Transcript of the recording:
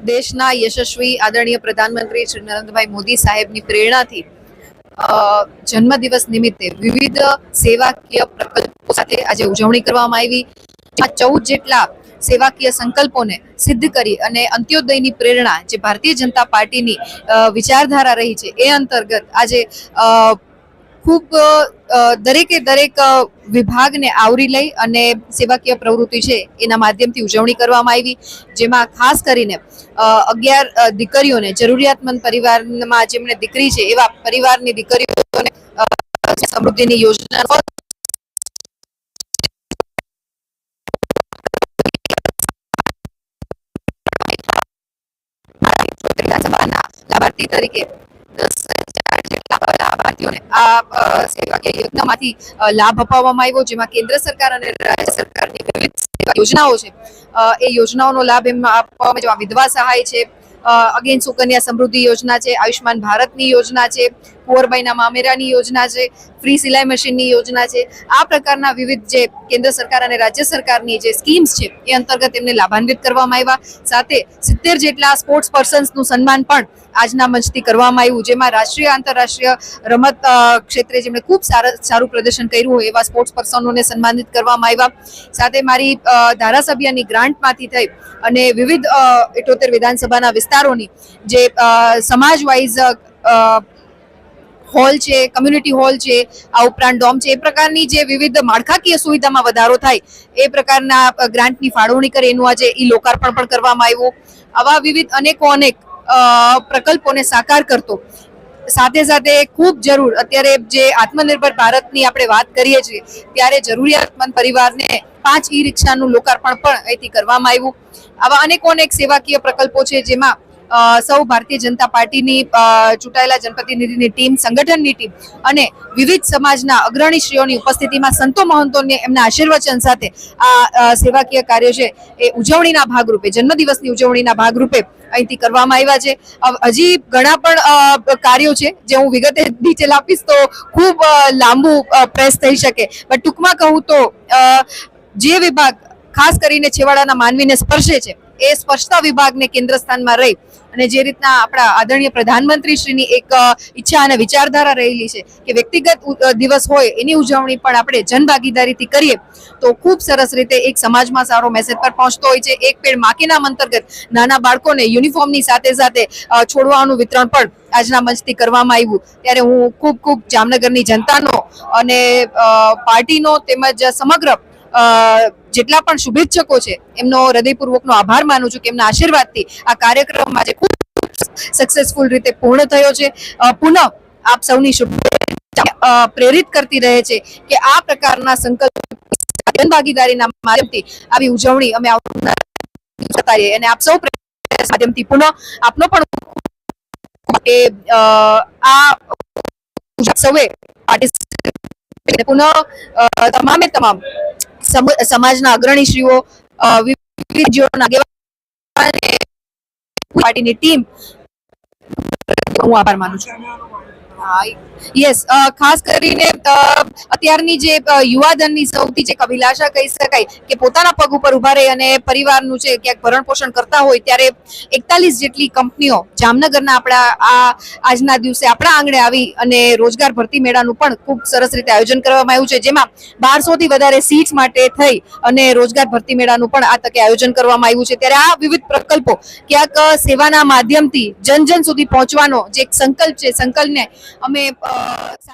દેશના યશસ્વી આદરણીય પ્રધાનમંત્રી શ્રી નરેન્દ્રભાઈ મોદી સાહેબની પ્રેરણાથી જન્મદિવસ નિમિત્તે વિવિધ સેવાકીય પ્રકલ્પો સાથે આજે ઉજવણી કરવામાં આવી। આ 14 જેટલા સેવાકીય સંકલ્પોને સિદ્ધ કરી અને અંત્યોદયની પ્રેરણા જે ભારતીય જનતા પાર્ટીની વિચારધારા રહી છે એ અંતર્ગત આજે ખૂબ દરેકે દરેક વિભાગને આવરી લઈ અને સેવાકીય પ્રવૃત્તિ છે એના માધ્યમથી ઉજવણી કરવામાં આવી, જેમાં ખાસ કરીને 11 દીકરીઓને જરૂરિયાતમંદ પરિવારમાં જેમણે દીકરી છે એવા પરિવારની દીકરીઓને સમૃદ્ધિની યોજના વિધાનસભાના લાભાર્થી તરીકે 10,000 જેટલા લાભાર્થીઓને આ સેવાકીય યોજનામાંથી લાભ અપાવવામાં આવ્યો, જેમાં કેન્દ્ર સરકાર અને રાજ્ય સરકારની વિવિધ યોજનાઓ છે એ યોજનાઓનો લાભ એમાં આપવામાં, જેમાં વિધવા સહાય છે, અગેન સુકન્યા સમૃદ્ધિ યોજના છે, આયુષ્માન ભારતની યોજના છે, કુંવરબાઈના મામેરાની યોજના છે, ફ્રી સિલાઈ મશીનની યોજના છે। આ પ્રકારના વિવિધ જે કેન્દ્ર સરકાર અને રાજ્ય સરકારની જે સ્કીમ્સ છે એ અંતર્ગત એમને લાભાન્વિત કરવામાં આવ્યા। સાથે 70 જેટલા સ્પોર્ટ્સ પર્સન્સનું સન્માન પણ આજના મંચથી કરવામાં આવ્યું, જેમાં રાષ્ટ્રીય આંતરરાષ્ટ્રીય રમત ક્ષેત્રે જેમણે ખૂબ સારું પ્રદર્શન કર્યું હોય એવા સ્પોર્ટ્સ પર્સનોને સન્માનિત કરવામાં આવ્યા। સાથે મારી ધારાસભ્યની ગ્રાન્ટમાંથી થઈ અને વિવિધ 78 વિધાનસભાના વિસ્તારોની જે સમાજ વાઇઝ હોલ છે, કમ્યુનિટી હોલ છે, આ ઉપરાંત ડોમ છે, એ પ્રકારની જે વિવિધ માળખાકીય સુવિધામાં વધારો થાય એ પ્રકારના ગ્રાન્ટની ફાળવણી કરી એનું આજે લોકાર્પણ પણ કરવામાં આવ્યું। આવા વિવિધ અનેક પ્રકલ્પોને સાકાર કરતો સાથે સાથે ખૂબ જરૂર અત્યારે જે આત્મનિર્ભર ભારતની આપણે વાત કરીએ છીએ ત્યારે જરૂરિયાતમંદ પરિવારને 5 ઈ-રિક્ષાનું લોકાર્પણ પણ અહીંથી કરવામાં આવ્યું। આવા અનેક સેવાકીય પ્રકલ્પો છે જેમાં સૌ ભારતીય જનતા પાર્ટીની ચૂંટાયેલા જનપ્રતિનિધિની ટીમ, સંગઠનની ટીમ અને વિવિધ સમાજના અગ્રણીશ્રીઓની ઉપસ્થિતિમાં સંતો મહંતોને એમના આશીર્વચન સાથે આ સેવાકીય કાર્ય છે એ ઉજવણીના ભાગરૂપે, જન્મદિવસની ઉજવણીના ભાગરૂપે અહીંથી કરવામાં આવ્યા છે। હજી ઘણા પણ કાર્યો છે જે હું વિગતે ડિટેલ આપીશ તો ખૂબ લાંબુ પ્રેસ થઈ શકે, પણ ટૂંકમાં કહું તો જે વિભાગ ખાસ કરીને છેવાડાના માનવીને સ્પર્શે છે એ સ્પર્શતા વિભાગને કેન્દ્ર સ્થાનમાં રહી અને જે રીતના આપણા આદરણીય પ્રધાનમંત્રીશ્રીની એક ઈચ્છા અને વિચારધારા રહેલી છે કે વ્યક્તિગત દિવસ હોય એની ઉજવણી પણ આપણે જનભાગીદારીથી કરીએ તો ખૂબ સરસ રીતે એક સમાજમાં સારો મેસેજ પર પહોંચતો હોય છે। એક પેડ માં કે નામ અંતર્ગત નાના બાળકોને યુનિફોર્મની સાથે સાથે છોડવાનું વિતરણ પણ આજના મંચથી કરવામાં આવ્યું, ત્યારે હું ખૂબ જામનગરની જનતાનો અને પાર્ટીનો તેમજ સમગ્ર જેટલા પણ શુભેચ્છકો છે એમનો હૃદયપૂર્વકનો આભાર માનું છું કે એમના આશીર્વાદથી આ કાર્યક્રમ આજે ખૂબ સક્સેસફુલ રીતે પૂર્ણ થયો છે। પુનઃ આપ સૌની શુભેચ્છા પ્રેરિત કરતી રહે છે કે આ પ્રકારના સંકલ્પ જનભાગીદારીના માધ્યમથી આવી ઉજવણી અમે આવતા રહીએ અને આપ સૌ માધ્યમથી પુનઃ આપનો પણ કે આ સૌએ પાર્ટિસિપેટ પુનઃ તમામ સમાજના અગ્રણીશ્રીઓ, વિવિધ પાર્ટીની ટીમ હું આભાર માનું છું। યસ, ખાસ કરીને અત્યારની જે યુવાધનની સૌથી જે અભિલાષા કહી શકાય કે પોતાના પગ ઉપર ઉભા રહે અને પરિવારનું છે ક્યાંક ભરણ પોષણ કરતા હોય, ત્યારે 41 જેટલી કંપનીઓ જામનગરના આપણા આજના દિવસે આપણા આંગણે આવી અને રોજગાર ભરતી મેળાનું પણ ખૂબ સરસ રીતે આયોજન કરવામાં આવ્યું છે, જેમાં 1200 થી વધારે સીટ્સ માટે થઈ અને રોજગાર ભરતી મેળાનું પણ આ તકે આયોજન કરવામાં આવ્યું છે। ત્યારે આ વિવિધ પ્રકલ્પો ક્યાંક સેવાના માધ્યમથી જન સુધી પહોંચવાનો જે એક સંકલ્પ છે, સંકલ્પને અમે